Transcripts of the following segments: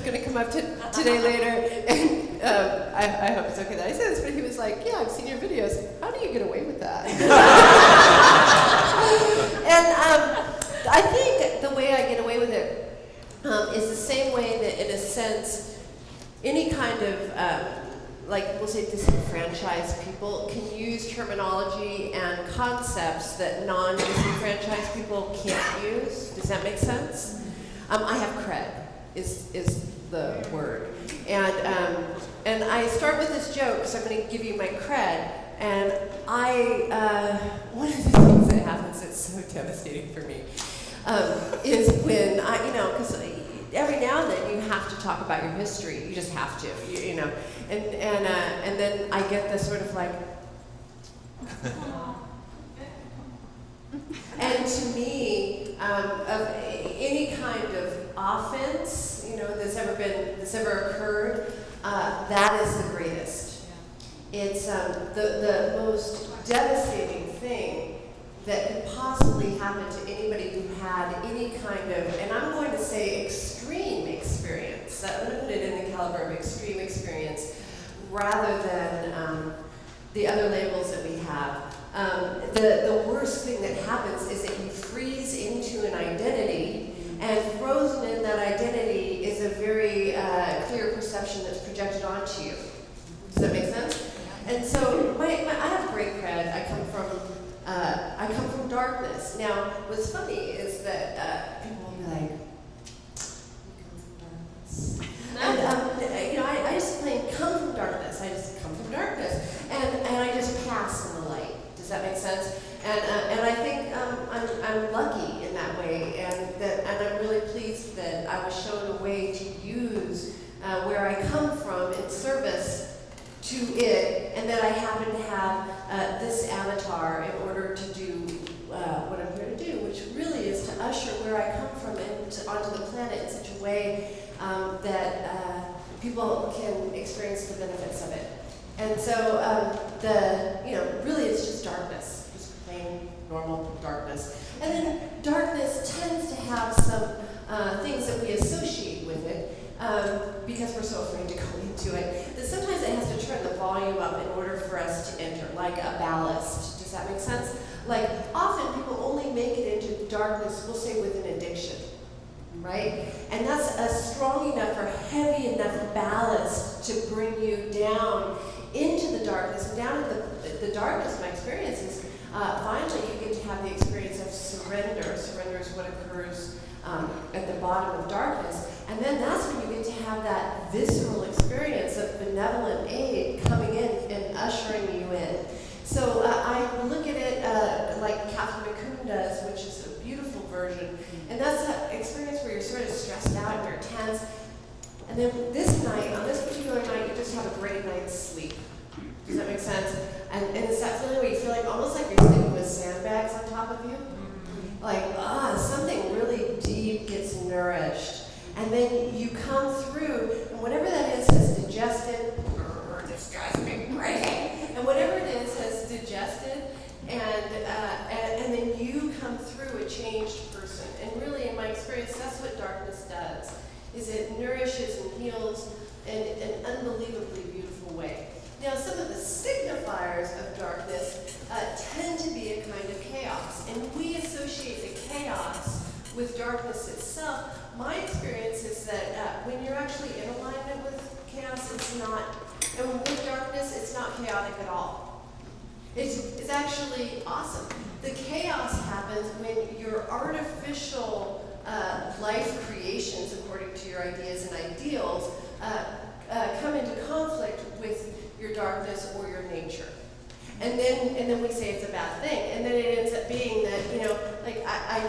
going to come up today later, and I hope it's okay that I say this, but he was like, yeah, I've seen your videos. How do you get away with that? And I think the way I get away with it is the same way that, in a sense, any kind of, like we'll say disenfranchised people can use terminology and concepts that non-disenfranchised people can't use. Does that make sense? I have cred, is the word. And I start with this joke, because I'm going to give you my cred. And one of the things that happens that's so devastating for me is when because every now and then you have to talk about your history. You just have to, you know. And then I get this sort of like, and to me, of any kind of offense, you know, that's ever occurred, that is the greatest. It's the most devastating thing that could possibly happen to anybody who had any kind of, and I'm going to say extreme experience. I'm going to put it in the caliber of extreme experience rather than the other labels that we have. The worst thing that happens is that you freeze into an identity, and frozen in that identity is a very clear perception that's projected onto you. Does that make sense? And so I have great cred. I come from darkness. Now, what's funny is that people will be like, "You come from darkness," and I just plain come from darkness. I just come from darkness, and I just pass in the light. Does that make sense? And I think I'm lucky in that way, and I'm really pleased that I was shown a way to use where I come from in service to it, and that I happen to have this avatar in order to do what I'm here to do, which really is to usher where I come from onto the planet in such a way that people can experience the benefits of it. And so really it's just darkness, just plain normal darkness. And then darkness tends to have some things that we associate with it, because we're so afraid to go into it, that sometimes it has to turn the volume up in order for us to enter, like a ballast. Does that make sense? Like, often people only make it into darkness, we'll say, with an addiction, right? And that's a strong enough or heavy enough ballast to bring you down into the darkness. And down in the darkness, my experience is, finally you get to have the experience of surrender. Surrender is what occurs at the bottom of darkness. And then that's when you get to have that visceral experience of benevolent aid coming in and ushering you in. So I look at it like Catherine McCune does, which is a beautiful version. And that's that experience where you're sort of stressed out and you're tense. And then this night, on this particular night, you just have a great night's sleep. Does that make sense? And it's that feeling where you feel like almost like you're sleeping with sandbags on top of you. Like, something really deep gets nourished. And then you come through, and whatever that is has digested. This drives me crazy. And whatever it is has digested, and then you come through a changed person. And really, in my experience, that's what darkness does, is it nourishes and heals in an unbelievably beautiful way. Now, some of the signifiers of darkness tend to be a kind of chaos, and we associate the chaos with darkness itself. My experience is that when you're actually in alignment with chaos, it's not, and with darkness, it's not chaotic at all. It's actually awesome. The chaos happens when your artificial life creations, according to your ideas and ideals, come into conflict with your darkness or your nature. And then we say it's a bad thing. And then it ends up being that, like I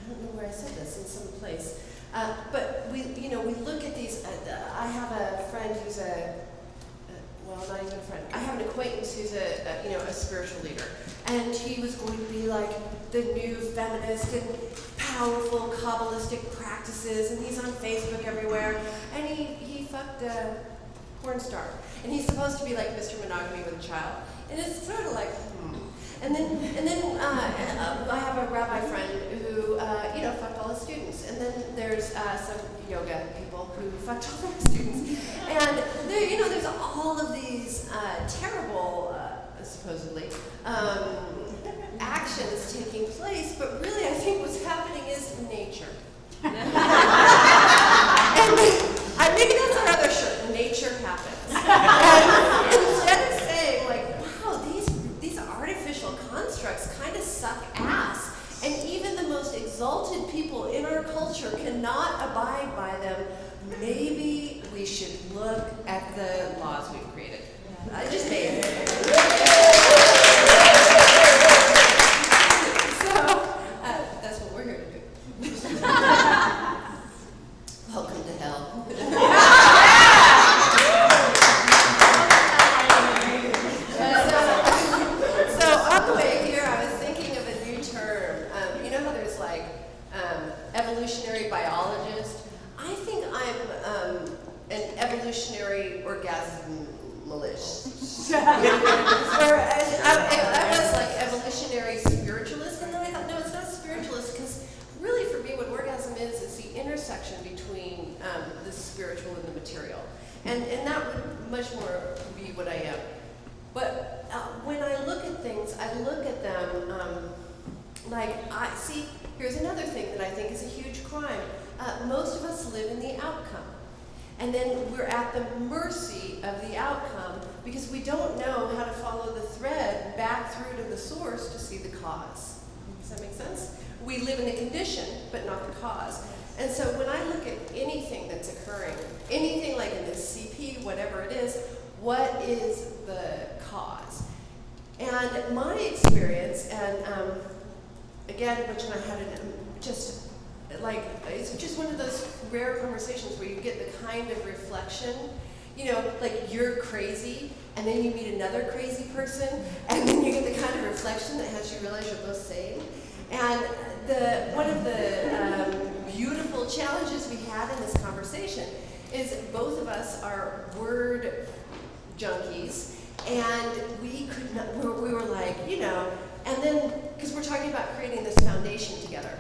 don't know where I said this, in some place. But we look at these, I have a friend who's not even a friend. I have an acquaintance who's a spiritual leader. And he was going to be like the new feminist and powerful Kabbalistic practices, and he's on Facebook everywhere. And he fucked a porn star. And he's supposed to be like Mr. Monogamy with a child. And it's sort of like, And then I have a rabbi friend who, fucked all his students. And then there's some yoga people who fucked all their students. And there, there's all of these terrible, supposedly, actions taking place, but really I think what's happening is nature. And maybe that's our other shirt, nature happens. And instead of saying like, wow, these artificial constructs kind of suck ass, and even the most exalted people in our culture cannot abide by them, maybe we should look at the laws we've created. I just made it. So, that's what we're here to do. Welcome to hell. So on the way here, I was thinking of a new term. You know how there's like evolutionary biologist? I think I'm an evolutionary orgasmalist. Or I was like evolutionary spiritualist, and then I thought, no, it's not spiritualist, because really for me what orgasm is the intersection between the spiritual and the material. And that would much more be what I am. But when I look at things, I look at them here's another thing that I think is a huge crime. Most of us live in the outcome. And then we're at the mercy of the outcome because we don't know how to follow the thread back through to the source to see the cause. Does that make sense? We live in the condition, but not the cause. And so when I look at anything that's occurring, anything like in this CP, whatever it is, what is the cause? And my experience, and again, Butch and I had it's just one of those rare conversations where you get the kind of reflection, like you're crazy, and then you meet another crazy person, and then you get the kind of reflection that has you realize you're both sane. And one of the beautiful challenges we had in this conversation is both of us are word junkies, and we could not, we were like, and then, because we're talking about creating this foundation together.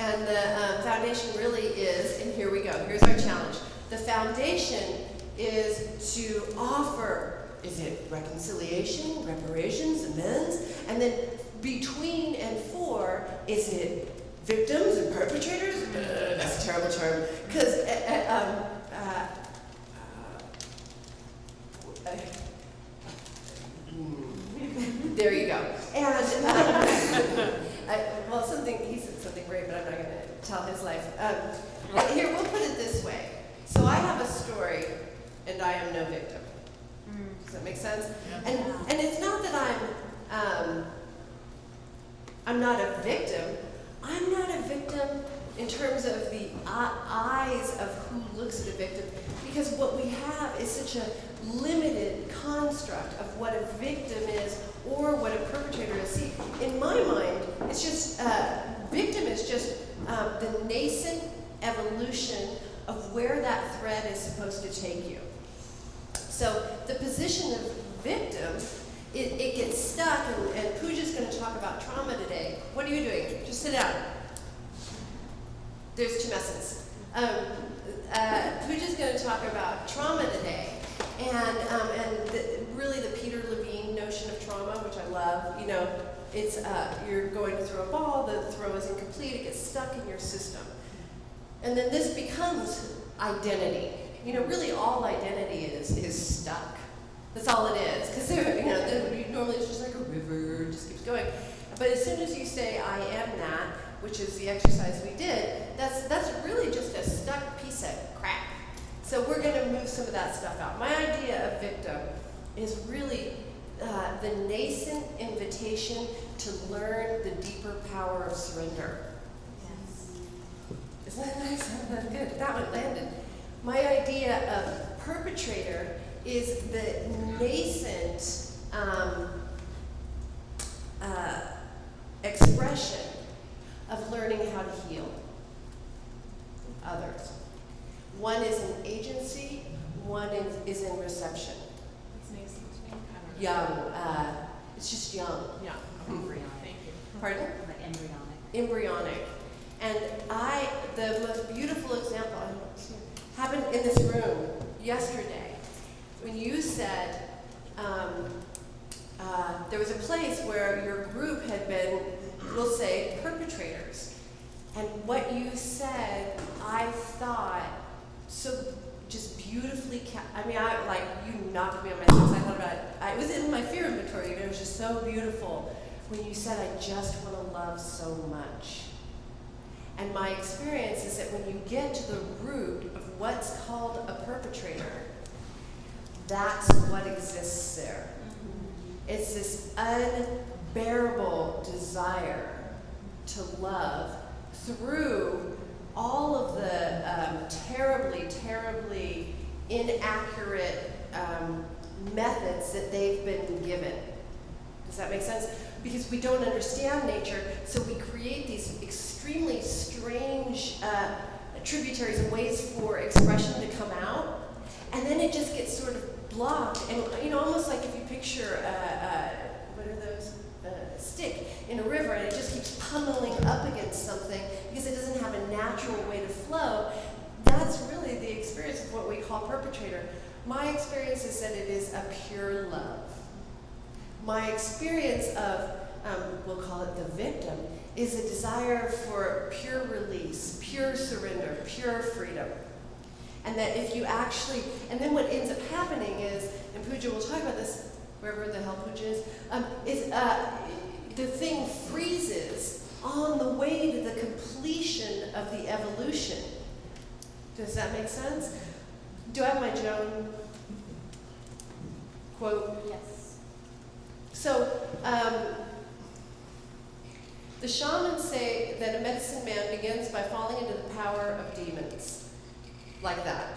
And the foundation really is, and here we go, here's our challenge. The foundation is to offer, is it reconciliation, reparations, amends? And then between and for, is it victims and perpetrators? That's a terrible term. Because, there you go. And, he said something great, but I'm not going to tell his life. Here, we'll put it this way. So I have a story, and I am no victim. Does that make sense? Yeah. And it's not that I'm not a victim. I'm not a victim in terms of the eyes of who looks at a victim, because what we have is such a limited construct of what a victim is or what a perpetrator is. See, in my mind, it's just, victim is just the nascent evolution of where that thread is supposed to take you. So the position of victim, it gets stuck, and Pooja's going to talk about trauma today. What are you doing? Just sit down. There's two messes. Pooja's going to talk about trauma today, and really the Peter Levine notion of trauma, which I love. It's you're going to throw a ball, the throw is incomplete, it gets stuck in your system. And then this becomes identity. Really all identity is stuck. That's all it is. Because normally it's just like a river, it just keeps going. But as soon as you say, I am that, which is the exercise we did, that's really just a stuck piece of crap. So we're going to move some of that stuff out. My idea of victim is really the nascent invitation to learn the deeper power of surrender. Yes. Isn't that nice? That's good. That one landed. My idea of perpetrator is the nascent expression of learning how to heal others. One is in agency, one is in reception. What's nascent to me? Young. It's just young. Yeah. Embryonic. Thank you. Pardon? Like embryonic. Embryonic. And the most beautiful example happened in this room yesterday when you said there was a place where your group had been, we'll say, perpetrators. And what you said, I thought, so just beautifully, you knocked me on my socks. I thought about it. It was in my fear inventory, and it was just so beautiful when you said, I just want to love so much. And my experience is that when you get to the root of what's called a perpetrator, that's what exists there. It's this unbearable desire to love through all of the terribly, terribly inaccurate methods that they've been given. Does that make sense? Because we don't understand nature, so we create these extremely strange tributaries and ways for expression to come out, and then it just gets sort of blocked. And almost like if you picture what are those? A stick in a river, and it just keeps pummeling up against something because it doesn't have a natural way to flow. That's really the experience of what we call perpetrator. My experience is that it is a pure love. My experience of, we'll call it the victim, is a desire for pure release, pure surrender, pure freedom. And that if you actually, and then what ends up happening is, and Pooja will talk about this, wherever the hell Pooja is the thing freezes on the way to the completion of the evolution. Does that make sense? Do I have my Joan quote? Yes. So, the shamans say that a medicine man begins by falling into the power of demons. Like that.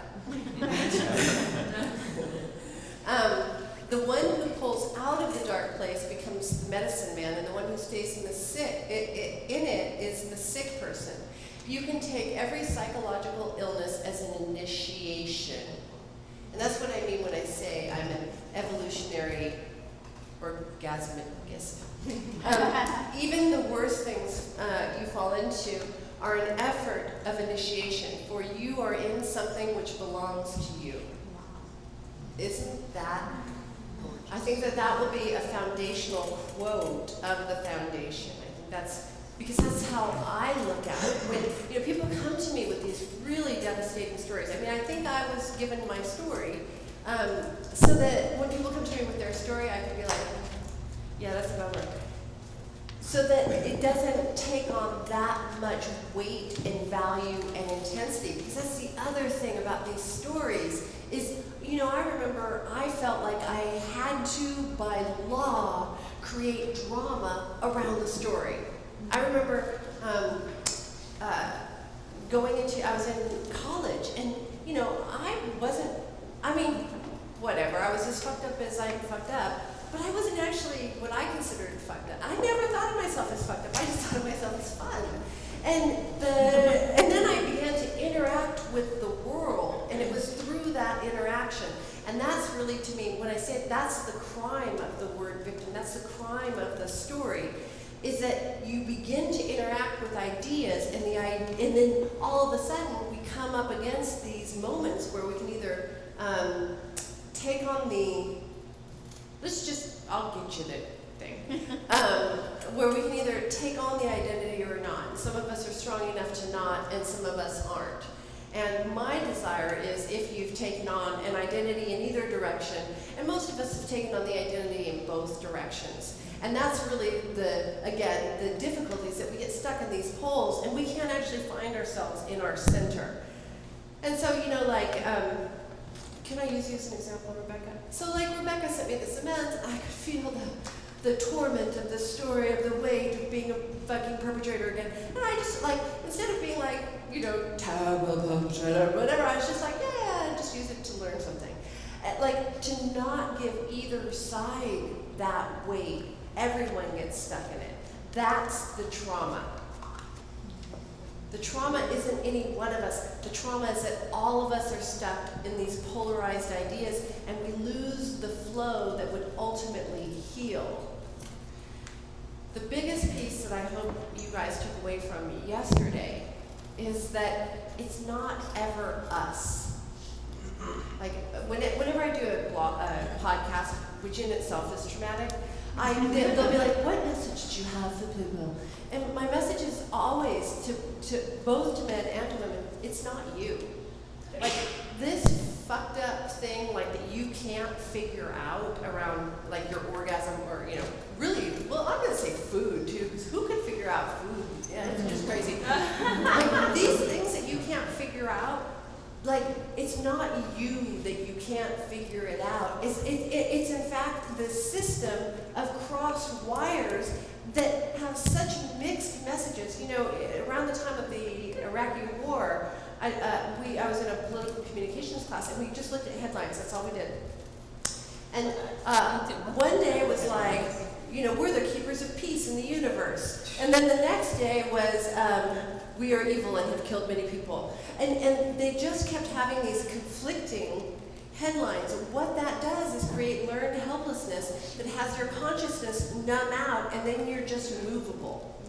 The one who pulls out of the dark place becomes the medicine man, and the one who stays in it is the sick person. You can take every psychological illness as an initiation. And that's what I mean when I say I'm an evolutionary orgasmicist. Even the worst things you fall into are an effort of initiation, for you are in something which belongs to you. Isn't that? I think that will be a foundational quote of the foundation. I think that's, because that's how I look at it. When people come to me with these really devastating stories. I mean, I think I was given my story so that when people come to me with their story, I can be like, yeah, that's a bummer. So that it doesn't take on that much weight and value and intensity. Because that's the other thing about these stories is, I remember I felt like I had to, by law, create drama around the story. I remember I was in college, and, whatever, I was as fucked up as I'm fucked up, but I wasn't actually what I considered fucked up. I never thought of myself as fucked up, I just thought of myself as fun. And then I began to interact with the world, and it was through that interaction. And that's really, to me, when I say that's the crime of the word victim, that's the crime of the story, is that you begin to interact with ideas, and then all of a sudden we come up against these moments where we can either take on I'll get you the thing, where we can either take on the identity or not. Some of us are strong enough to not, and some of us aren't. And my desire is, if you've taken on an identity in either direction, and most of us have taken on the identity in both directions. And that's really the difficulties, that we get stuck in these poles and we can't actually find ourselves in our center. And so, can I use you as an example, Rebecca? So Rebecca sent me this Amends, and I could feel the torment of the story, of the weight of being a fucking perpetrator again. And I just, instead of being whatever, I was just just use it to learn something. To not give either side that weight. Everyone gets stuck in it. That's the trauma. The trauma isn't any one of us. The trauma is that all of us are stuck in these polarized ideas, and we lose the flow that would ultimately heal. the biggest piece that I hope you guys took away from me yesterday is that it's not ever us. Like, whenever I do a podcast, which in itself is traumatic, they'll be like, what message do you have for people? And my message is always to both to men and to women, it's not you. Like, this fucked up thing, like, that you can't figure out around, like, your orgasm or, really, well, I'm gonna say food, too, because who could figure out food? Yeah, it's just crazy. Like, these things that you can't figure out, like, it's not you that you can't figure it out. It's in fact the system of cross wires that have such mixed messages. Around the time of the Iraqi war, I was in a political communications class, and we just looked at headlines. That's all we did. And one day it was like, we're the keepers of peace in the universe. And then the next day was, we are evil and have killed many people. And they just kept having these conflicting headlines. What that does is create learned helplessness that has your consciousness numb out, and then you're just movable.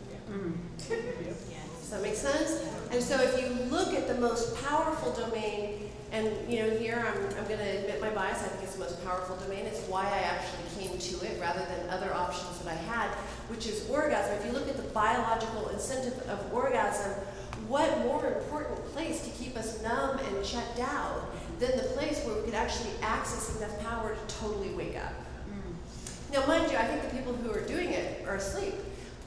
Does that make sense? And so if you look at the most powerful domain, and here I'm going to admit my bias, I think it's the most powerful domain. It's why I actually came to it rather than other options that I had, which is orgasm. If you look at the biological incentive of orgasm, what more important place to keep us numb and checked out than the place where we could actually access enough power to totally wake up? Now, mind you, I think the people who are doing it are asleep.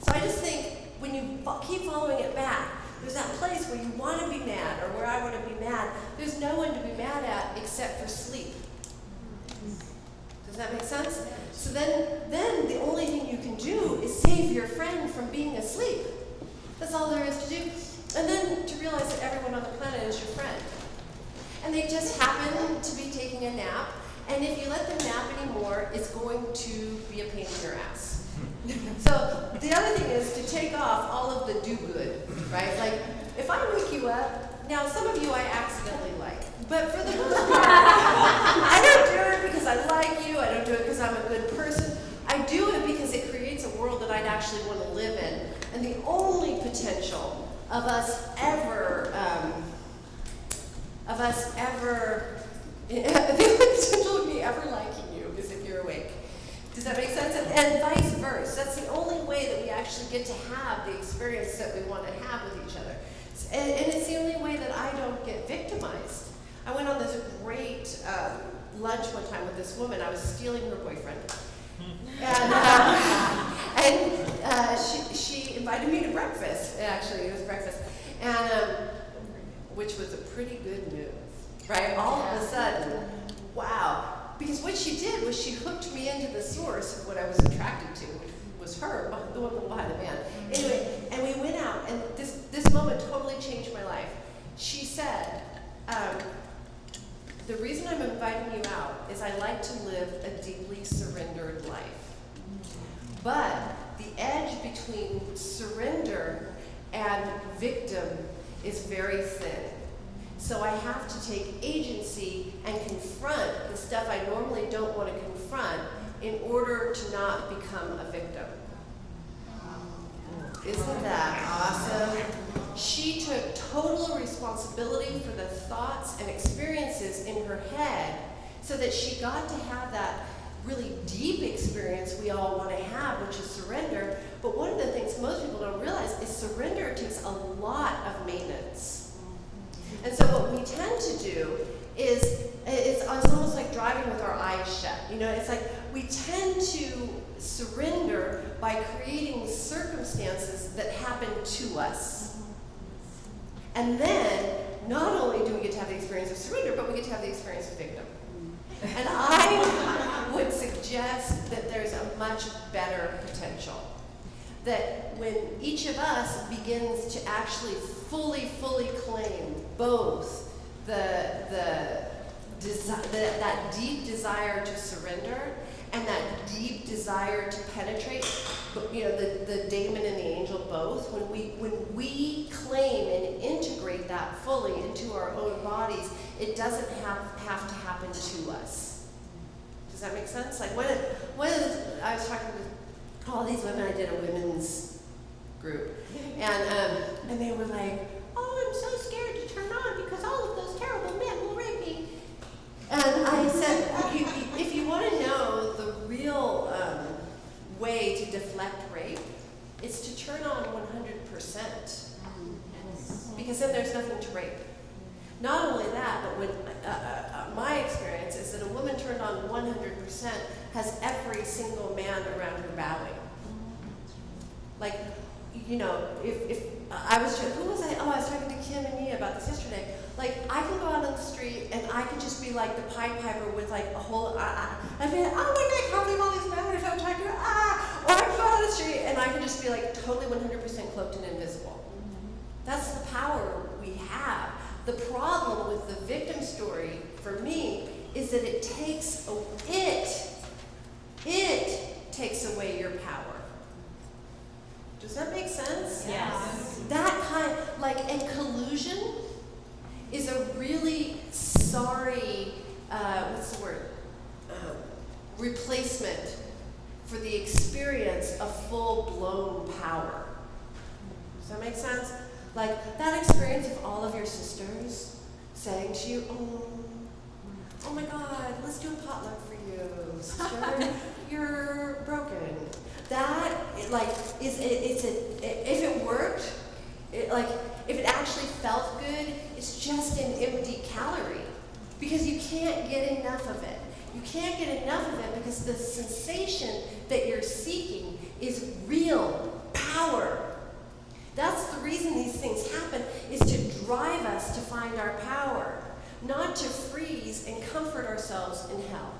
So I just think when you keep following it back, there's that place where you want to be mad, or where I want to be mad. There's no one to be mad at except for sleep. Does that make sense? So then the only thing you can do is save your friend from being asleep. That's all there is to do. And then to realize that everyone on the planet is your friend. And they just happen to be taking a nap. And if you let them nap anymore, it's going to be a pain in your ass. So the other thing is to take off all of the do-good, right? Like, if I wake you up, now some of you I accidentally like, but for the most part, I don't do it because I like you, I don't do it because I'm a good person. I do it because it creates a world that I'd actually want to live in. And the only potential of us ever, the only potential of me ever liking you is if you're awake. Does that make sense? And vice versa. That's the only way that we actually get to have the experience that we want to have with each other. And it's the only way that I don't get victimized. I went on this great lunch one time with this woman. I was stealing her boyfriend. And she invited me to breakfast. Actually, it was breakfast. And which was a pretty good move, right? All of a sudden, wow. Because what she did was she hooked me into the source of what I was attracted to, which was her, the woman behind the man. Anyway, and we went out, and this moment totally changed my life. She said, the reason I'm inviting you out is I like to live a deeply surrendered life. But the edge between surrender and victim is very thin. So I have to take agency and confront the stuff I normally don't want to confront in order to not become a victim. Isn't that awesome? She took total responsibility for the thoughts and experiences in her head so that she got to have that really deep experience we all want to have, which is surrender. But one of the things most people don't realize is surrender takes a lot of maintenance. And so what we tend to do is, it's almost like driving with our eyes shut. It's like we tend to surrender by creating circumstances that happen to us. And then, not only do we get to have the experience of surrender, but we get to have the experience of victim. And I would suggest that there's a much better potential. That when each of us begins to actually fully claim both that deep desire to surrender and that deep desire to penetrate, the daemon and the angel both, when we claim and integrate that fully into our own bodies, it doesn't have to happen to us. Does that make sense? Like I was talking to all these women, I did a women's group, and they were like, oh, I'm so scared to turn on because all of those terrible men will rape me. And I said, if you want to know the real way to deflect rape, it's to turn on 100%. Because then there's nothing to rape. Not only that, but when my experience is that a woman turned on 100% has every single man around her bowing. Like, you know, if I was, who was I? Oh, I was talking to Kim and Nia about this yesterday. Like, I can go out on the street and I can just be like the Pied Piper with like a whole, I'd be like, oh my God, I can't believe all these men are so attractive, Or I can go out on the street and I can just be like totally 100% cloaked and invisible. That's the power we have. The problem with the victim story, for me, is that it takes away your power. Does that make sense? Yes. That kind, and collusion is a really sorry, what's the word? Replacement for the experience of full-blown power. Does that make sense? Like, that experience of all of your sisters saying to you, oh my God, let's do a potluck for you, sister. You're broken. That, if it worked, if it actually felt good, it's just an empty calorie. Because you can't get enough of it. You can't get enough of it because the sensation that you're seeking is real power. That's the reason these things happen, is to drive us to find our power, not to freeze and comfort ourselves in hell,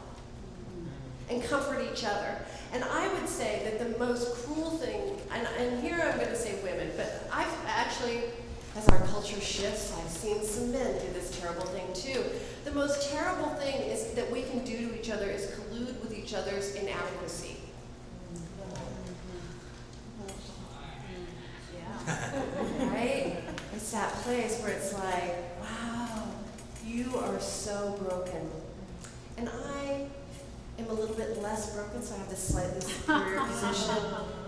and comfort each other. And I would say that the most cruel thing, and here I'm going to say women, but I've actually, as our culture shifts, I've seen some men do this terrible thing too. The most terrible thing is that we can do to each other is collude with each other's inadequacy. Right? It's that place where it's like, wow, you are so broken. And I am a little bit less broken, so I have this slightly superior position,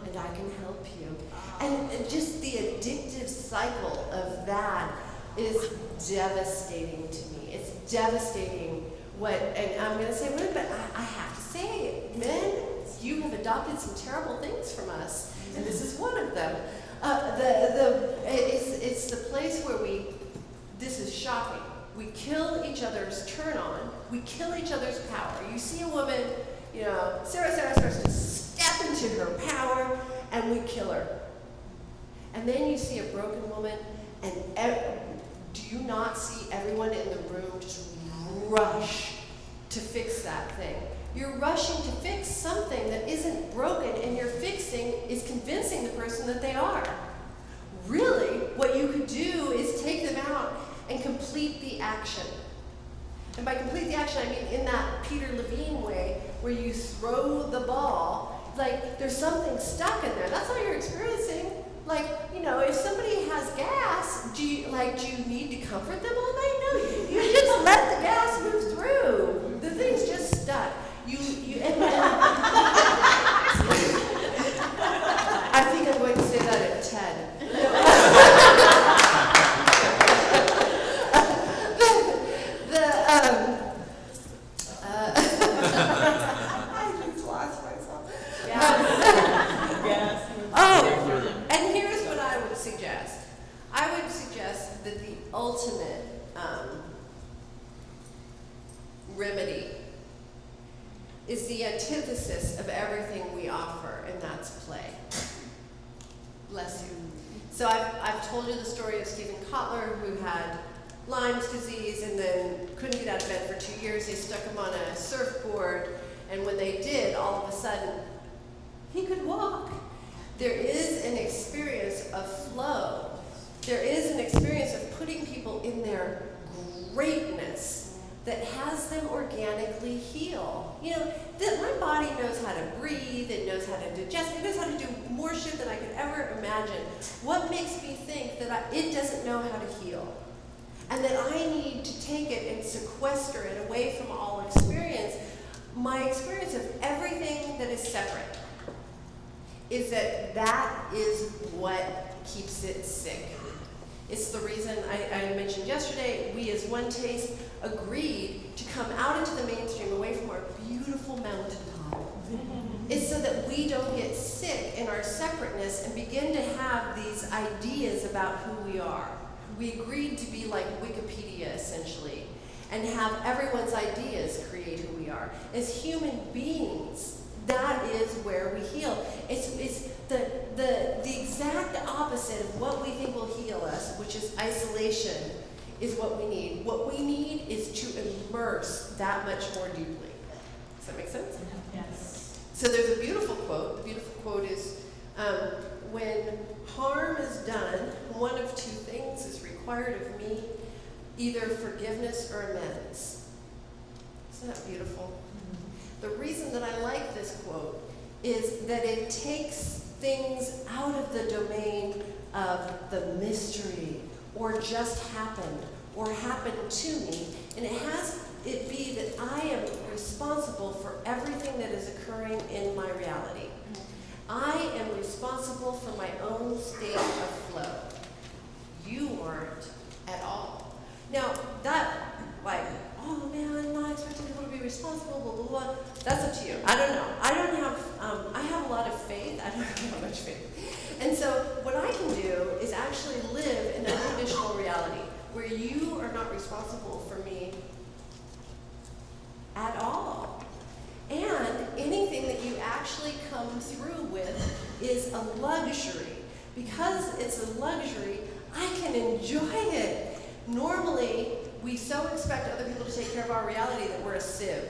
and I can help you. And just the addictive cycle of that is devastating to me. It's devastating and I'm going to say women, but I have to say, men, you have adopted some terrible things from us, and this is one of them. It's the place where this is shocking. We kill each other's turn on. We kill each other's power. You see a woman, Sarah starts to step into her power, and we kill her. And then you see a broken woman, and do you not see everyone in the room just rush to fix that thing? You're rushing to fix something that isn't broken, and your fixing is convincing the person that they are. Really, what you could do is take them out and complete the action. And by complete the action, I mean in that Peter Levine way, where you throw the ball, there's something stuck in there. That's all you're experiencing. If somebody has gas, do you need to comfort them all night? No, you just let the gas move through. The thing's just stuck. I think I'm going to say that at 10. I just lost myself. Yes. And here's what I would suggest. I would suggest that the ultimate remedy is the antithesis of everything we offer, and that's play. Bless you. So I've told you the story of Stephen Kotler, who had Lyme's disease and then couldn't get out of bed for 2 years. They stuck him on a surfboard, and when they did, all of a sudden, he could walk. There is an experience of flow. There is an experience of putting people in their greatness that has them organically heal. That my body knows how to breathe, it knows how to digest, it knows how to do more shit than I could ever imagine. What makes me think that it doesn't know how to heal? And that I need to take it and sequester it away from all experience, my experience of everything that is separate. is that that is what keeps it sick. It's the reason I mentioned yesterday, we as OneTaste agreed to come out into the mainstream away from our beautiful mountaintop. It's so that we don't get sick in our separateness and begin to have these ideas about who we are. We agreed to be like Wikipedia, essentially, and have everyone's ideas create who we are. As human beings, that is where we heal. It's the exact opposite of what we think will heal us, which is isolation, is what we need. What we need is to immerse that much more deeply. Does that make sense? Yes. So there's a beautiful quote. The beautiful quote is, when harm is done, one of two things is required of me, either forgiveness or amends. Isn't that beautiful? The reason that I like this quote is that it takes things out of the domain of the mystery, or just happened, or happened to me, and it has it be that I am responsible for everything that is occurring in my reality. I am responsible for my own state of flow. You aren't at all. Now, that, like, oh man, I'm not expecting people to be responsible, blah, blah, blah. That's up to you. I don't know. I don't have, I have a lot of faith. I don't have much faith. And so what I can do is actually live in an unconditional reality where you are not responsible for me at all. And anything that you actually come through with is a luxury. Because it's a luxury, I can enjoy it. Normally, we so expect other people to take care of our reality that we're a sieve.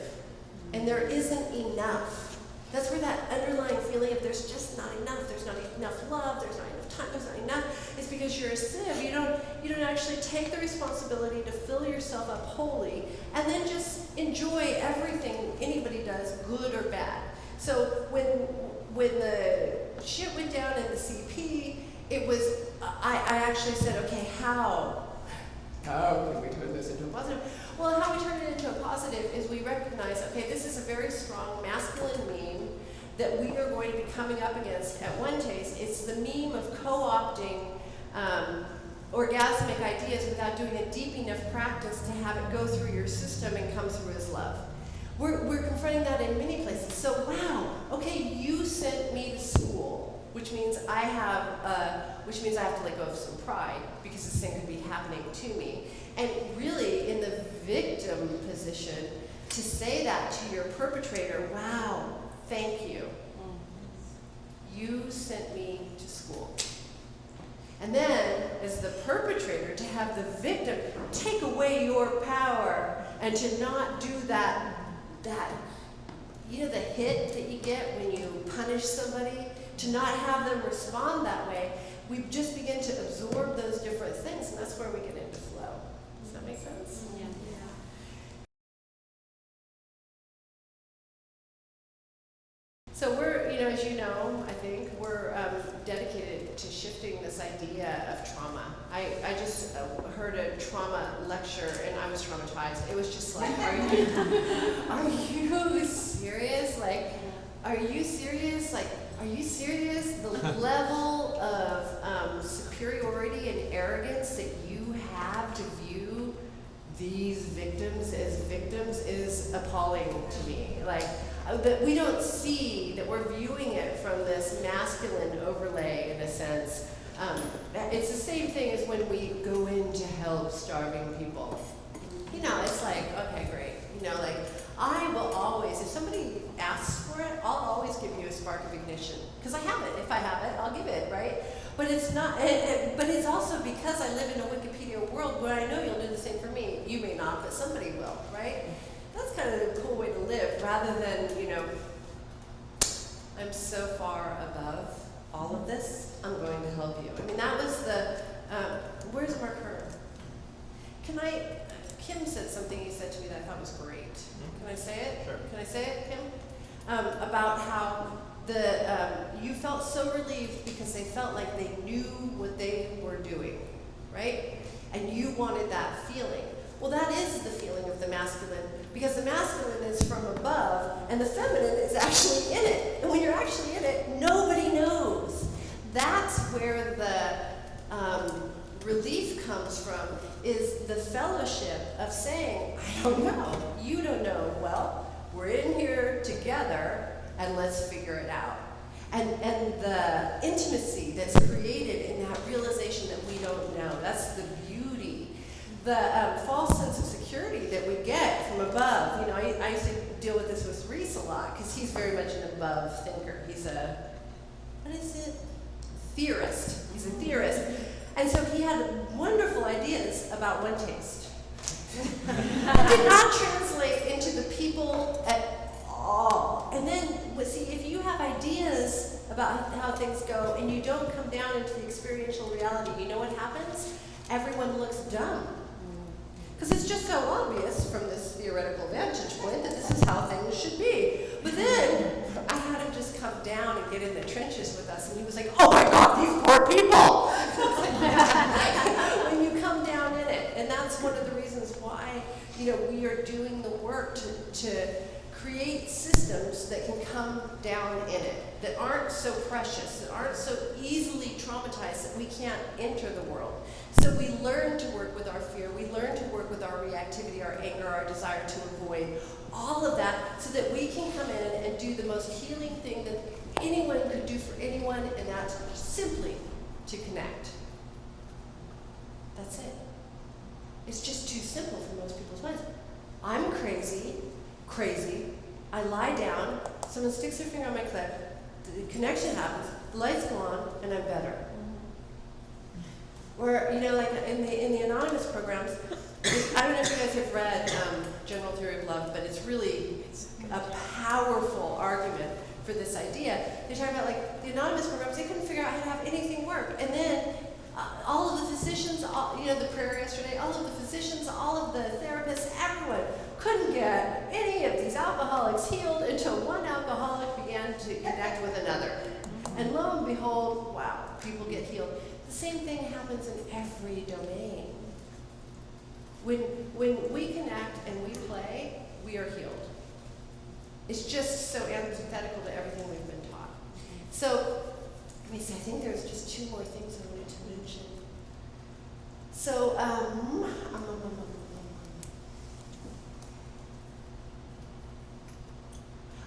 And there isn't enough. That's where that underlying feeling of there's just not enough, there's not enough love, there's not enough time, there's not enough. It's because you're a sieve. You don't actually take the responsibility to fill yourself up wholly and then just enjoy everything anybody does, good or bad. So when the shit went down in the CP, it was, I actually said, okay, how can we turn this into a positive? Well, how we turn it into a positive is we recognize, okay, this is a very strong masculine meme that we are going to be coming up against at OneTaste. It's the meme of co-opting orgasmic ideas without doing a deep enough practice to have it go through your system and come through as love. We're confronting that in many places. So, wow, okay, you sent me to school, which means I have to let go of some pride because this thing could be happening to me. And really, in the victim position, to say that to your perpetrator, wow, thank you. You sent me to school. And then, as the perpetrator, to have the victim take away your power and to not do that, you know, the hit that you get when you punish somebody, to not have them respond that way, we just begin to absorb those different things, and that's where we get into flow. Does that make sense? Yeah. So we're, you know, as you know, I think, we're dedicated to shifting this idea of trauma. I just heard a trauma lecture, and I was traumatized. It was just like, are you serious? Like, are you serious? Like, are you serious? The level of superiority and arrogance that you have to view these victims as victims is appalling to me. Like, but we don't see that we're viewing it from this masculine overlay, in a sense. It's the same thing as when we go in to help starving people. You know, it's like, okay, great. You know, like, I will always, if somebody asks for it, I'll always give you a spark of ignition. Because I have it. If I have it, I'll give it, right? But it's not, but it's also because I live in a Wikipedia world where I know you'll do the same for me. You may not, but somebody will, right? That's kind of a cool way to live, rather than, you know, I'm so far above all of this, I'm going to help you. I mean, that was the, where's Mark Hearn? Kim said something he said to me that I thought was great. Can I say it? Sure. Can I say it, Kim? About how you felt so relieved because they felt like they knew what they were doing, right? And you wanted that feeling. Well, that is the feeling of the masculine, Because the masculine is from above, and the feminine is actually in it. And when you're actually in it, nobody knows. That's where the relief comes from, is the fellowship of saying, I don't know, you don't know. Well, we're in here together, and let's figure it out. And the intimacy that's created in that realization that we don't know, that's the beauty. The false sense of security that we get from above. You know, I used to deal with this with Reese a lot, because he's very much an above thinker. He's a, what is it? Theorist. He's a theorist. And so he had wonderful ideas about OneTaste. It did not translate into the people at all. And then, see, if you have ideas about how things go and you don't come down into the experiential reality, you know what happens? Everyone looks dumb. Because it's just so obvious from this theoretical vantage point that this is how things should be. But then I had him just come down and get in the trenches with us, and he was like, oh my God, these poor people! When you come down in it. And that's one of the reasons why, you know, we are doing the work to create systems that can come down in it, that aren't so precious, that aren't so easily traumatized that we can't enter the world. So we learn to work with our fear, we learn to work with our reactivity, our anger, our desire to avoid, all of that, so that we can come in and do the most healing thing that anyone could do for anyone, and that's simply to connect. That's it. It's just too simple for most people's minds. I'm crazy, I lie down, someone sticks their finger on my clit, the connection happens, the lights go on, and I'm better. Or, you know, like in the anonymous programs, I don't know if you guys have read General Theory of Love, but it's really a powerful argument for this idea. They talk about, like, the anonymous programs, they couldn't figure out how to have anything work. And then all of the physicians, you know, the prayer yesterday, all of the physicians, all of the therapists, everyone couldn't get any of these alcoholics healed until one alcoholic began to connect with another. And lo and behold, wow, people get healed. The same thing happens in every domain. When we connect and we play, we are healed. It's just so antithetical to everything we've been taught. So, let me see, I think there's just two more things I wanted to mention. So,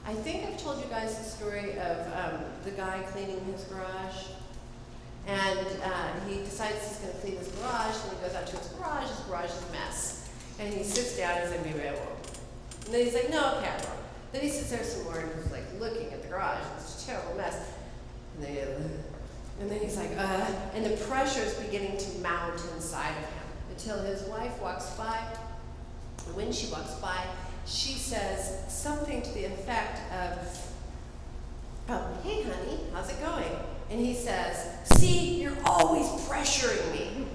I think I've told you guys the story of the guy cleaning his garage. And he decides he's going to clean his garage, and he goes out to his garage is a mess. And he sits down and he's like, maybe I won't. And then he's like, no, okay, I won't. Then he sits there some more and he's like looking at the garage, it's a terrible mess. And then he's like, and the pressure is beginning to mount inside of him until his wife walks by. And when she walks by, she says something to the effect of, hey honey, how's it going? And he says, see, you're always pressuring me.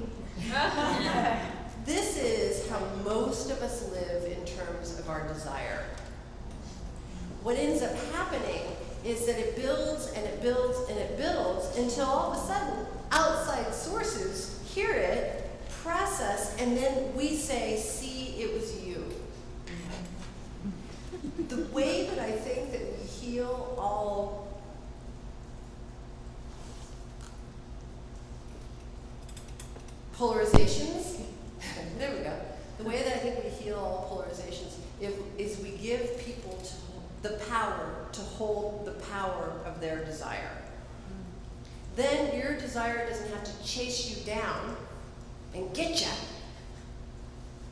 This is how most of us live in terms of our desire. What ends up happening is that it builds and it builds and it builds until all of a sudden outside sources hear it, press us, and then we say, see, it was you. The way that I think that we heal all polarizations, there we go. The way that I think we heal all polarizations is we give people the power to hold the power of their desire. Then your desire doesn't have to chase you down and get you,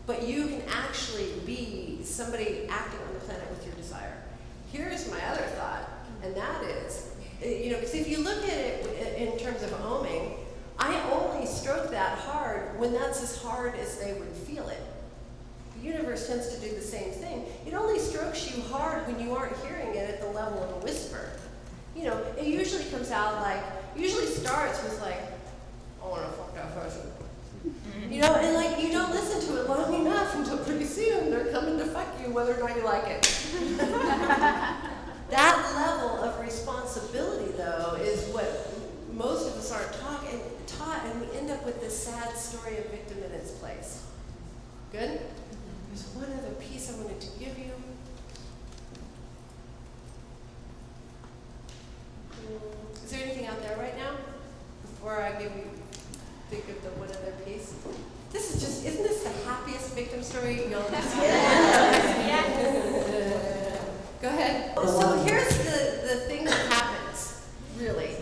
but you can actually be somebody acting on the planet with your desire. Here's my other thought, and that is, you know, because if you look at it in terms of oming, I only stroke that hard when that's as hard as they would feel it. The universe tends to do the same thing. It only strokes you hard when you aren't hearing it at the level of a whisper. You know, it usually comes out like, usually starts with like, I want to fuck that person. You know, and like you don't listen to it long enough until pretty soon they're coming to fuck you whether or not you like it. That level of responsibility, though, is what most of us aren't taught, and we end up with this sad story of victim in its place. Good? There's one other piece I wanted to give you. Is there anything out there right now? Before I think of the one other piece? This is just, isn't this the happiest victim story you'll ever see? Go ahead. So here's the thing that happens, really.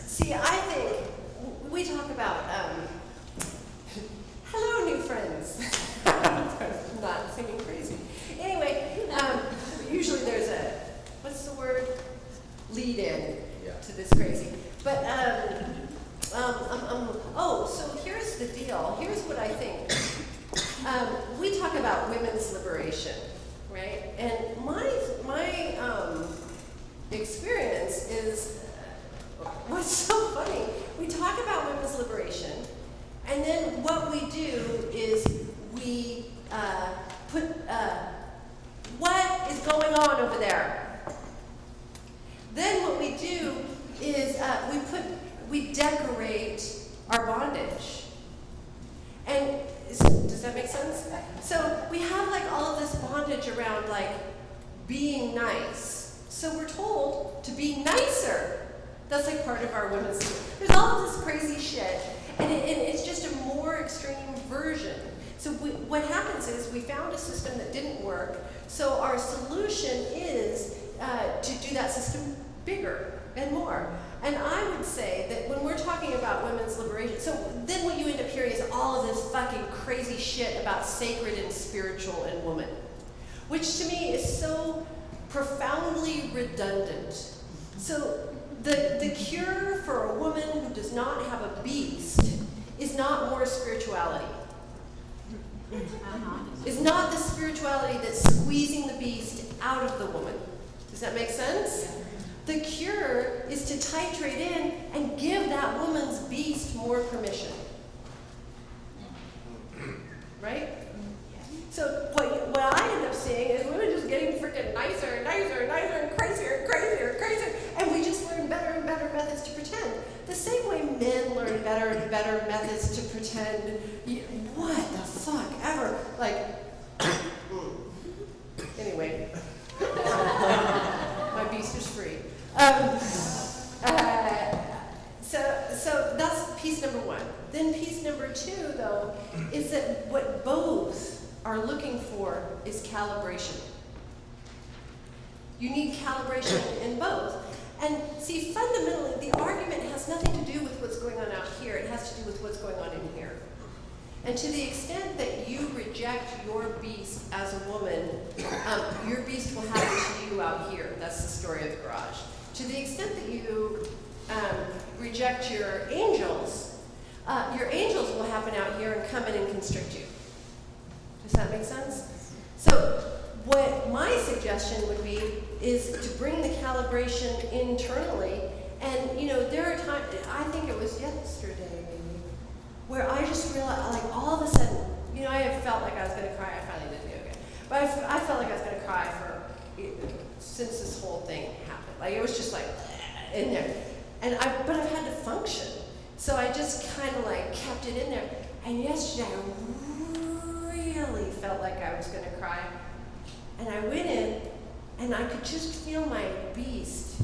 See, I think we talk about, hello, new friends. I'm not singing crazy. Anyway, usually there's a, what's the word? Lead in to this crazy. But, so here's the deal. Here's what I think. We talk about women's liberation, right? And my experience is, what's so funny, we talk about women's liberation, and then what we do is we put, what is going on over there? Then what we do is we decorate our bondage. And does that make sense? So we have like all of this bondage around like being nice. So we're told to be nicer. That's like part of our women's. There's all of this crazy shit, and it's just a more extreme version. So what happens is we found a system that didn't work. So our solution is to do that system bigger and more. And I would say that when we're talking about women's liberation, so then what you end up hearing is all of this fucking crazy shit about sacred and spiritual and woman, which to me is so profoundly redundant. So the cure for a woman who does not have a beast is not more spirituality. Is not the spirituality that's squeezing the beast out of the woman. Does that make sense? The cure is to titrate in and give that woman's beast more permission. Right? So what I end up seeing is women just getting freaking nicer and nicer and nicer and crazier and crazier and crazier, and we just learn better and better methods to pretend. The same way men learn better and better methods to pretend. What the fuck ever? Like, anyway. My beast is free. So that's piece number one. Then piece number two, though, is that what both are looking for is calibration. You need calibration in both. And see, fundamentally, the argument has nothing to do with what's going on out here. It has to do with what's going on in here. And to the extent that you reject your beast as a woman, your beast will happen to you out here. That's the story of the garage. To the extent that you reject your angels will happen out here and come in and constrict you. Does that make sense? So what my suggestion would be is to bring the calibration internally. And there are times, I think it was yesterday maybe, where I just realized, like all of a sudden, I have felt like I was going to cry. I finally did do okay. But I felt like I was going to cry since this whole thing happened. Like it was just like in there. But I've had to function. So I just kind of like kept it in there. And yesterday I really felt like I was going to cry. And I went in and I could just feel my beast,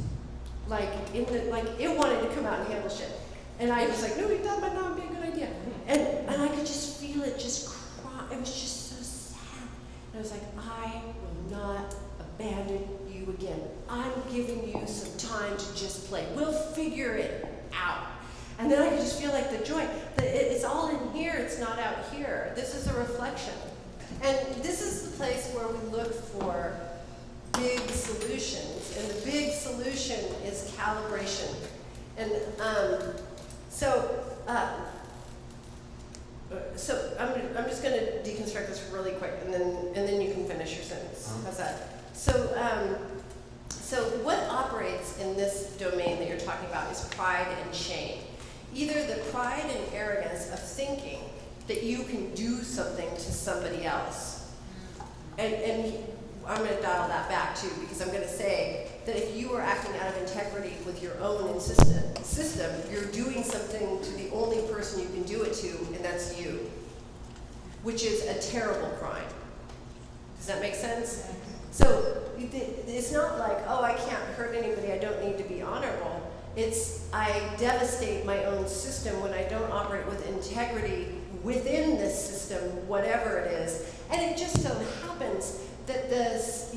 like it wanted to come out and handle shit. And I was like, no, that might not be a good idea. And I could just feel it just cry. It was just so sad. And I was like, I will not abandon you again. I'm giving you some time to just play. We'll figure it out. And then I could just feel like the joy. It's all in here, it's not out here. This is a reflection. And this is the place where we look for big solutions. And the big solution is calibration. And so I'm just going to deconstruct this really quick, and then you can finish your sentence. How's that? So what operates in this domain that you're talking about is pride and shame. Either the pride and arrogance of thinking that you can do something to somebody else. And I'm going to dial that back too, because I'm going to say that if you are acting out of integrity with your own system, you're doing something to the only person you can do it to, and that's you. which is a terrible crime. Does that make sense? So it's not like, oh, I can't hurt anybody, I don't need to be honorable. It's I devastate my own system when I don't operate with integrity within this system, whatever it is. And it just so happens that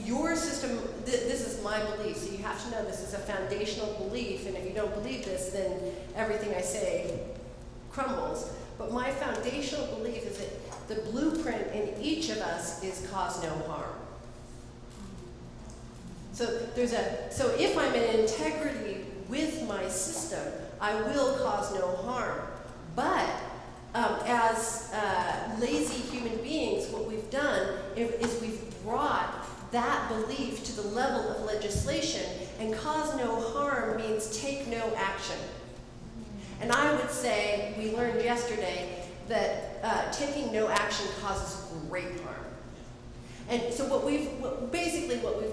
your system, this is my belief, so you have to know this is a foundational belief, and if you don't believe this, then everything I say crumbles. But my foundational belief is that the blueprint in each of us is cause no harm. So if I'm in integrity with my system, I will cause no harm. But as lazy human beings, what we've done is we've brought that belief to the level of legislation, and cause no harm means take no action. And I would say, we learned yesterday that taking no action causes great harm. And so what we've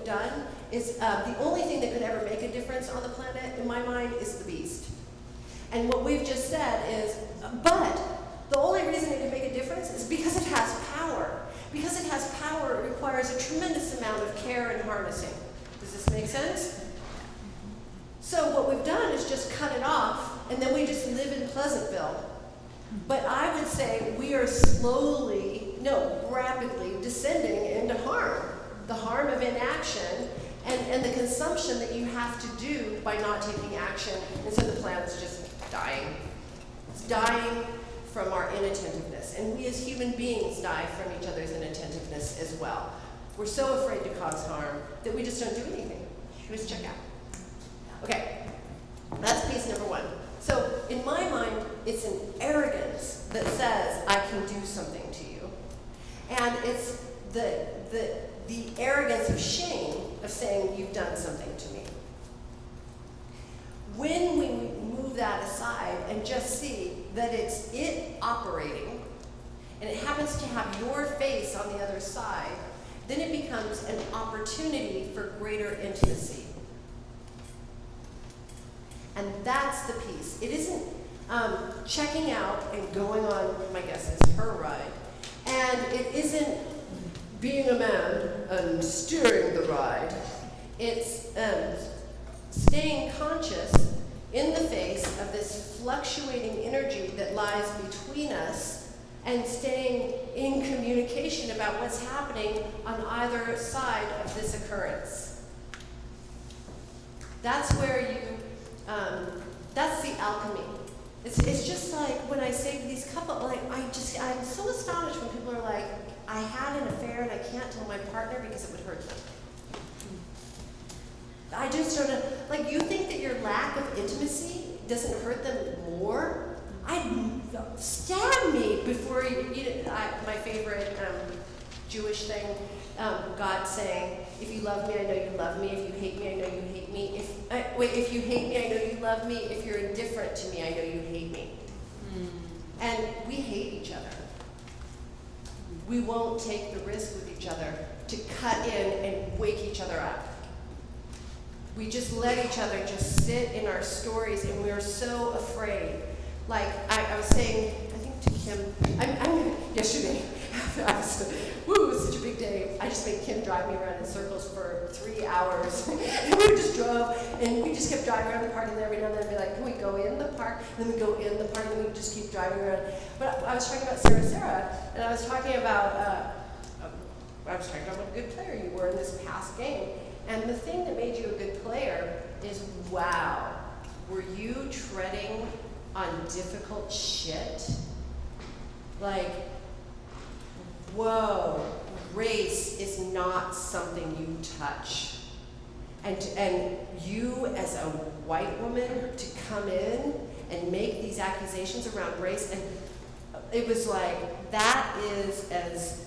done is the only thing that could ever make a difference on the planet, in my mind, is the beast. And what we've just said is, but the only reason it can make a difference is because it has power. Because it has power, it requires a tremendous amount of care and harnessing. Does this make sense? So what we've done is just cut it off, and then we just live in Pleasantville. But I would say we are rapidly descending into harm. The harm of inaction and the consumption that you have to do by not taking action. And so the planet's just dying. It's dying from our inattentiveness. And we as human beings die from each other's inattentiveness as well. We're so afraid to cause harm that we just don't do anything. We just check out. Okay, that's piece number one. So in my mind, it's an arrogance that says, I can do something to you. And it's the arrogance of shame of saying, you've done something to me. When we move that aside and just see that it's it operating, and it happens to have your face on the other side, then it becomes an opportunity for greater intimacy. And that's the piece. It isn't checking out and going on, my guess is, her ride. And it isn't being a man and steering the ride. It's staying conscious in the face of this fluctuating energy that lies between us, and staying in communication about what's happening on either side of this occurrence. That's where that's the alchemy. It's just like when I say to these couples, like I'm so astonished when people are like, I had an affair and I can't tell my partner because it would hurt them. I just sort of, like, you think that your lack of intimacy doesn't hurt them more? Stab me before my favorite Jewish thing, God saying, if you love me, I know you love me. If you hate me, I know you hate me. If you hate me, I know you love me. If you're indifferent to me, I know you hate me. And we hate each other. We won't take the risk with each other to cut in and wake each other up. We just let each other just sit in our stories, and we're so afraid. Like I was saying, I think to Kim, yesterday, it was such a big day. I just made Kim drive me around in circles for 3 hours. And we just drove, and we just kept driving around the park, and every now and then I'd be like, can we go in the park? And then we go in the park, and we just keep driving around. But I was talking about Sarah, and I was talking about what a good player you were in this past game. And the thing that made you a good player is, wow, were you treading on difficult shit? Like, whoa, race is not something you touch. And you as a white woman to come in and make these accusations around race, and it was like, that is as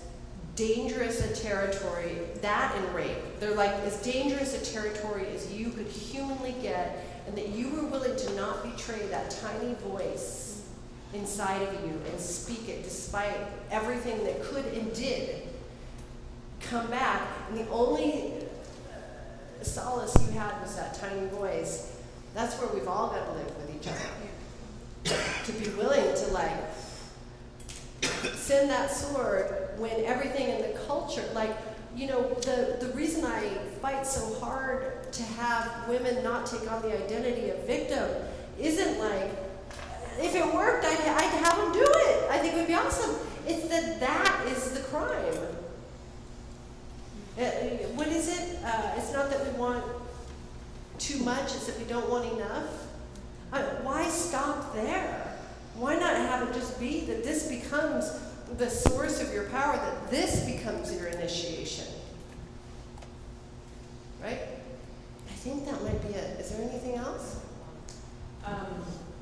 dangerous a territory, that and rape. They're like as dangerous a territory as you could humanly get, and that you were willing to not betray that tiny voice inside of you and speak it despite everything that could and did come back. And the only solace you had was that tiny voice. That's where we've all got to live with each other. To be willing to, like, send that sword when everything in the culture, like, you know, the reason I fight so hard to have women not take on the identity of victim isn't like, if it worked, I'd have them do it. I think it would be awesome. It's that is the crime. What is it? It's not that we want too much, it's that we don't want enough. Why stop there? Why not have it just be that this becomes the source of your power, that this becomes your initiation? Right? I think that might be it. Is there anything else?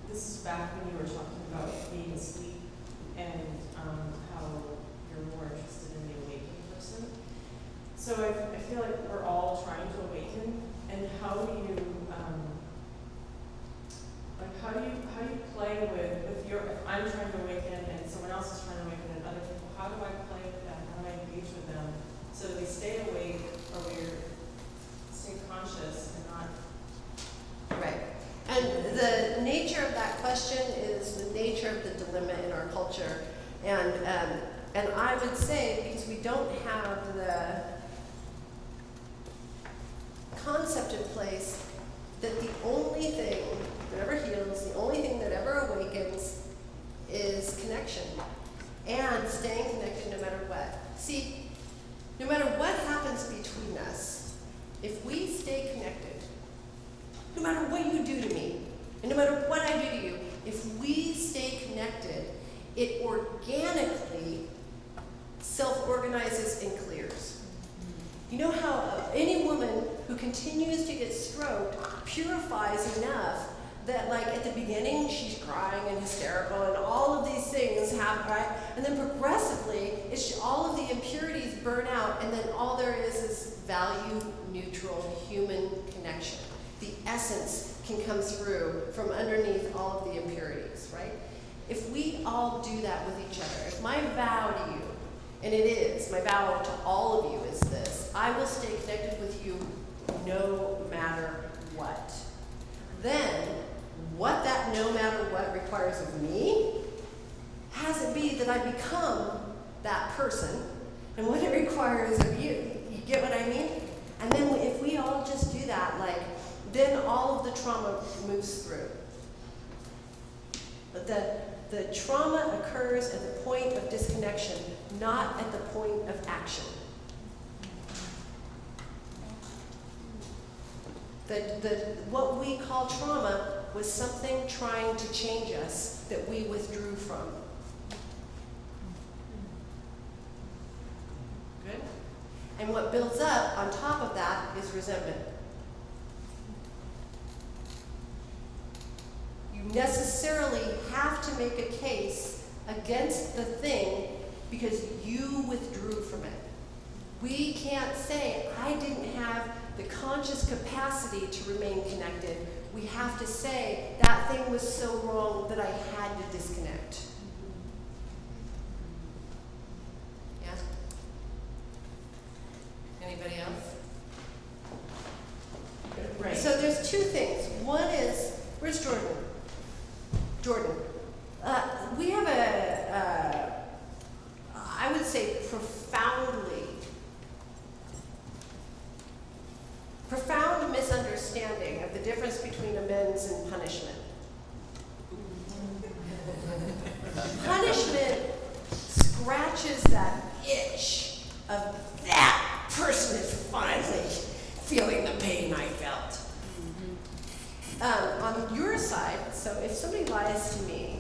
This is back when you were talking about being asleep and how you're more interested in the awakened person. So I feel like we're all trying to awaken, and how do you play with your, if I'm trying to awaken and someone else is trying to awaken and other people, how do I play with them? How do I engage with them so that we stay awake or we're staying conscious and not? Right. And the nature of that question is the nature of the dilemma in our culture. And I would say, because we don't have the concept in place that the only thing that ever heals, the only thing that ever awakens is connection and staying connected no matter what. See, no matter what happens between us, if we stay connected, no matter what you do to me, and no matter what I do to you, if we stay connected, it organically self-organizes and clears. You know how any woman who continues to get stroked purifies enough that, like, at the beginning she's crying and hysterical and all of these things happen, right? And then progressively, all of the impurities burn out, and then all there is value-neutral human connection. The essence can come through from underneath all of the impurities, right? If we all do that with each other, if my vow to you, and it is, my vow to all of you is this: I will stay connected with you no matter what. Then, what that no matter what requires of me has it be that I become that person, and what it requires of you. You get what I mean? And then if we all just do that, like, then all of the trauma moves through. But the trauma occurs at the point of disconnection, not at the point of action. What we call trauma was something trying to change us that we withdrew from. Good? And what builds up on top of that is resentment. You necessarily have to make a case against the thing because you withdrew from it. We can't say, I didn't have the conscious capacity to remain connected. We have to say, that thing was so wrong that I had to disconnect. Yeah? Anybody else? Right. So there's two things. One is, where's Jordan? Jordan. We have I would say profound misunderstanding of the difference between amends and punishment. Punishment scratches that itch of that person is finally feeling the pain I felt. On your side, so if somebody lies to me,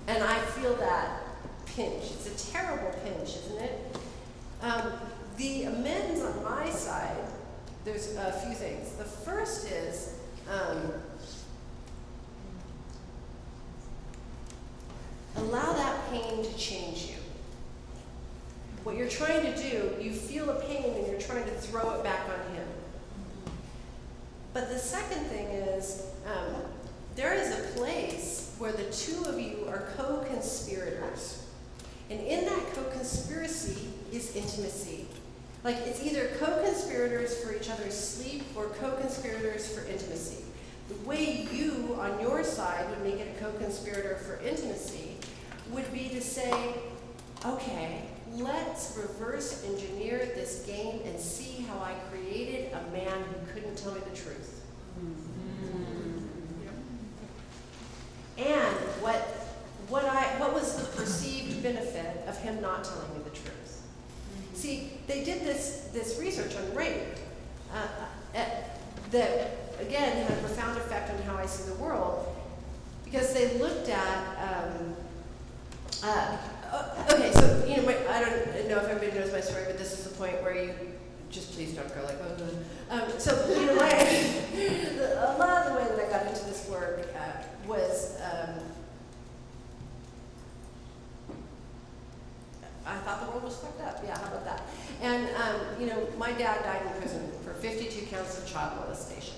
and I feel that pinch, it's a terrible pinch, isn't it? The amends on my side, there's a few things. The first is, allow that pain to change you. What you're trying to do, you feel a pain and you're trying to throw it back on him. But the second thing is, there is a place where the two of you are co-conspirators. And in that co-conspiracy is intimacy. Like, it's either co-conspirators for each other's sleep or co-conspirators for intimacy. The way you, on your side, would make it a co-conspirator for intimacy would be to say, okay, let's reverse engineer this game and see how I created a man who couldn't tell me the truth. And what was the perceived benefit of him not telling me the truth? See, they did this research on rape that, again, had a profound effect on how I see the world, because they looked at, okay, so, you know, I don't know if everybody knows my story, but this is the point where you, just please don't go like, so, you know, a lot of the way that I got into this work was, I thought the world was fucked up. Yeah, how about that? And, you know, my dad died in prison for 52 counts of child molestation.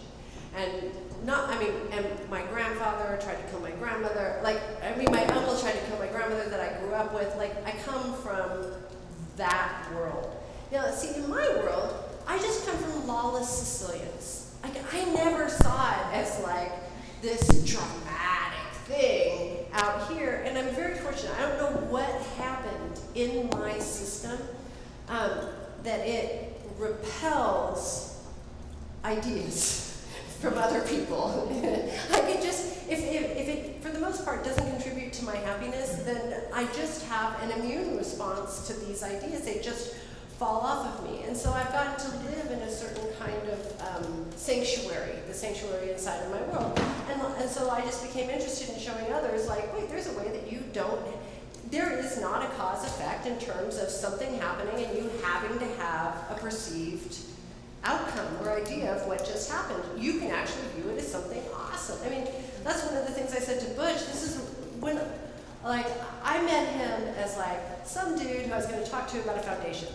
And and my grandfather tried to kill my grandmother. My uncle tried to kill my grandmother that I grew up with. I come from that world. Now, see, in my world, I just come from lawless Sicilians. I never saw it as this dramatic thing out here, and I'm very fortunate. I don't know what happened in my system that it repels ideas from other people. If it, for the most part, doesn't contribute to my happiness, then I just have an immune response to these ideas. They just fall off of me. And so I've gotten to live in a certain kind of sanctuary, the sanctuary inside of my world. And so I just became interested in showing others, wait, there's a way that you don't, there is not a cause effect in terms of something happening and you having to have a perceived outcome or idea of what just happened. You can actually view it as something awesome. I mean, that's one of the things I said to Butch. This is when, I met him as some dude who I was going to talk to about a foundation.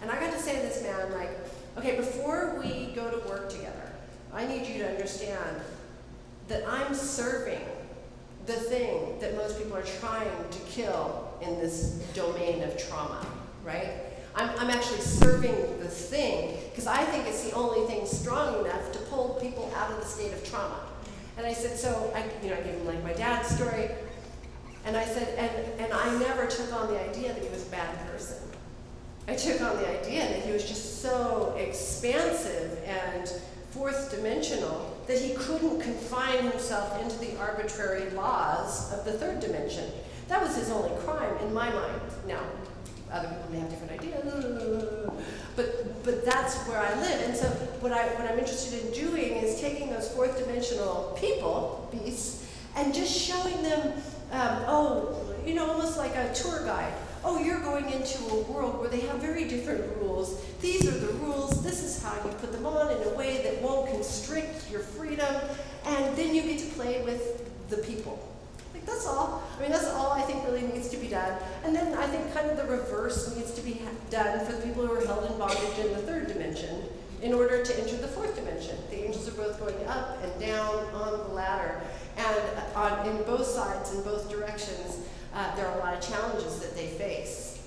And I got to say to this man, okay, before we go to work together, I need you to understand that I'm serving the thing that most people are trying to kill in this domain of trauma, right? I'm actually serving the thing because I think it's the only thing strong enough to pull people out of the state of trauma. And I said, so I gave him my dad's story, and I said, and I never took on the idea that he was a bad person. I took on the idea that he was just so expansive and fourth dimensional that he couldn't confine himself into the arbitrary laws of the third dimension. That was his only crime in my mind. Now, other people may have different ideas, but that's where I live. And so what I'm interested in doing is taking those fourth dimensional beasts, and just showing them, almost like a tour guide. Oh, you're going into a world where they have very different rules. These are the rules. This is how you put them on in a way that won't constrict your freedom. And then you get to play with the people. That's all. That's all I think really needs to be done. And then I think kind of the reverse needs to be done for the people who are held in bondage in the third dimension in order to enter the fourth dimension. The angels are both going up and down on the ladder. And in both sides, in both directions, there are a lot of challenges that they face.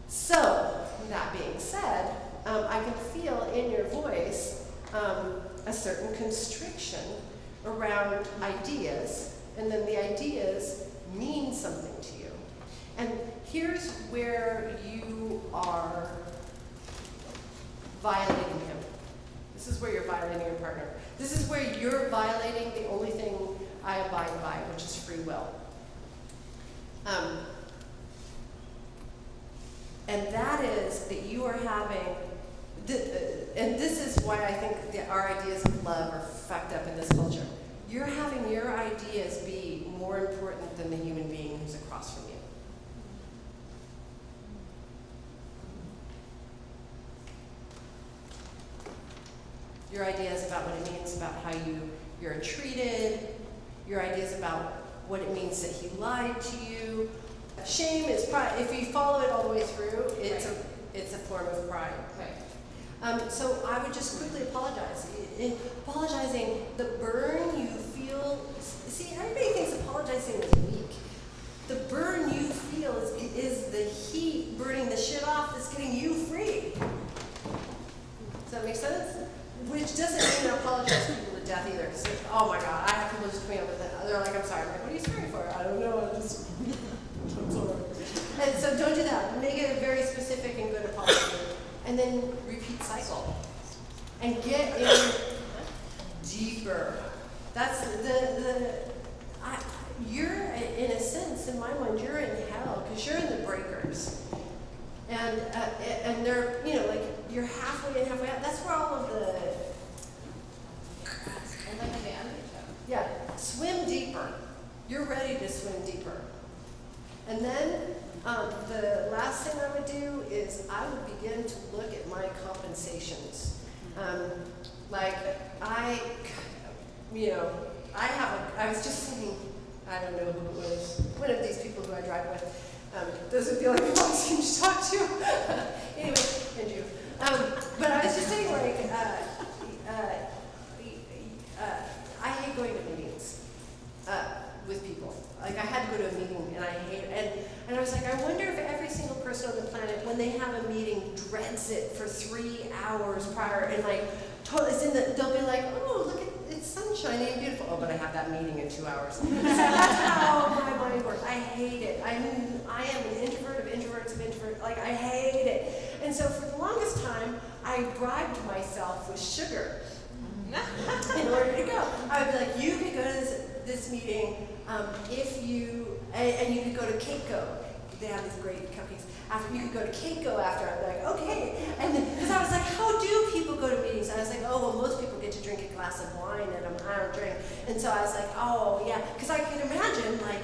So, that being said, I can feel in your voice a certain constriction around ideas, and then the ideas mean something to you. And here's where you are violating him. This is where you're violating your partner. This is where you're violating the only thing I abide by, which is free will. And that is that you are having, and this is why I think our ideas of love are fucked up in this culture. You're having your ideas be more important than the human being who's across from you. Your ideas about what it means about how you're treated, your ideas about what it means that he lied to you. Shame is pride. If you follow it all the way through, it's a form of pride. Right. So I would just quickly apologize. Apologizing, the burn you feel. See, everybody thinks apologizing is weak. The burn you feel is the heat burning the shit off that's getting you free. Does that make sense? Which doesn't mean I apologize to people to death either. So, oh my God, I have people just coming up with it. They're like, I'm sorry. I'm like, what are you sorry for? I don't know. And so don't do that. Make it very specific and good apology. And then repeat cycle. And get in deeper. That's you're, in a sense, in my mind, you're in hell because you're in the breakers. And they're, like, you're halfway in, halfway out. That's where all of the, yeah, swim deeper. You're ready to swim deeper. And then the last thing I would do is I would begin to look at my compensations. I was just saying, I don't know who it was, one of these people who I drive with. Those are the only people I seem to talk to. Anyway, and you. But I was just saying, I hate going to meetings with people. Like, I had to go to a meeting, and I hate it. And I was like, I wonder if every single person on the planet, when they have a meeting, dreads it for 3 hours prior, and they'll be like, oh, look at it's sunshiny and beautiful. Oh, but I have that meeting in 2 hours. So that's how my mind works. I hate it. I am an introvert of introverts. Like, I hate it. And so for the longest time, I bribed myself with sugar in order to go. I would be like, you could go to this meeting if you, and you could go to Keiko. They have these great cupcakes. After you could go to Keiko after. I'd be like, okay. And then, because I was like, how do people go to meetings? I was like, oh, well, most people get to drink a glass of wine, and I don't drink. And so I was like, oh, yeah. Because I can imagine, like,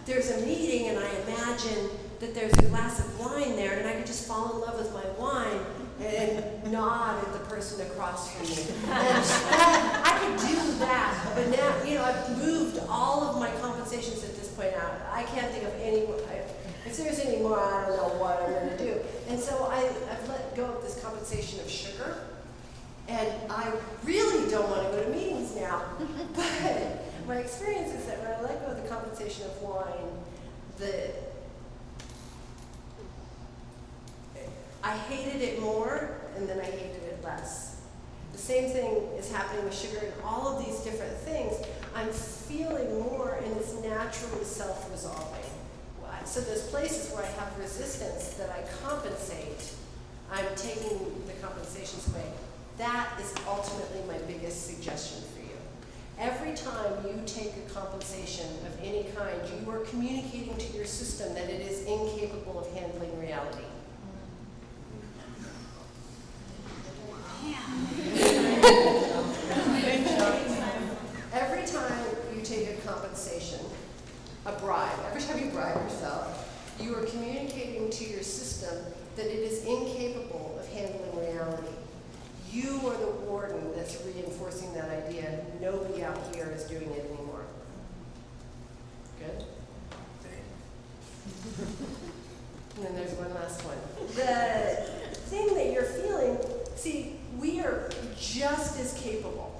there's a meeting, and I imagine that there's a glass of wine there, and I could just fall in love with my wine and nod at the person across from me. And I could do that. But now, I've moved all of my compensations at this point out. I can't think of any. If there's any more, I don't know what I'm going to do. And so I've let go of this compensation of sugar. And I really don't want to go to meetings now. But my experience is that when I let go of the compensation of wine, I hated it more, and then I hated it less. The same thing is happening with sugar and all of these different things. I'm feeling more, and it's naturally self-resolving. So those places where I have resistance that I compensate, I'm taking the compensations away. That is ultimately my biggest suggestion for you. Every time you take a compensation of any kind, you are communicating to your system that it is incapable of handling reality. Every time you take a compensation, a bribe, every time you bribe yourself, you are communicating to your system that it is incapable of handling reality. You are the warden that's reinforcing that idea. Nobody out here is doing it anymore. Good? And then there's one last one. The thing that you're feeling, see, we are just as capable.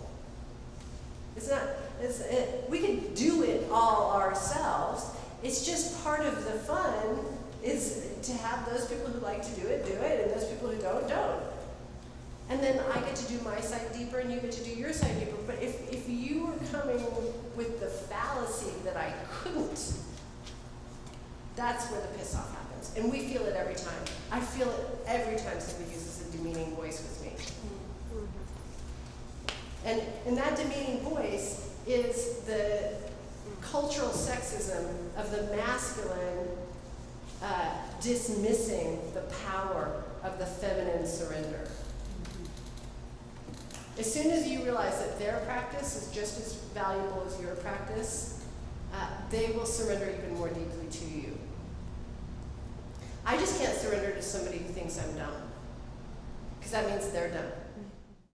We can do it all ourselves. It's just part of the fun is to have those people who like to do it, and those people who don't. And then I get to do my side deeper, and you get to do your side deeper. But if you were coming with the fallacy that I couldn't, that's where the piss off happens. And we feel it every time. I feel it every time somebody uses a demeaning voice with me. And that demeaning voice is the cultural sexism of the masculine dismissing the power of the feminine surrender. As soon as you realize that their practice is just as valuable as your practice, they will surrender even more deeply to you. I just can't surrender to somebody who thinks I'm dumb, because that means they're dumb.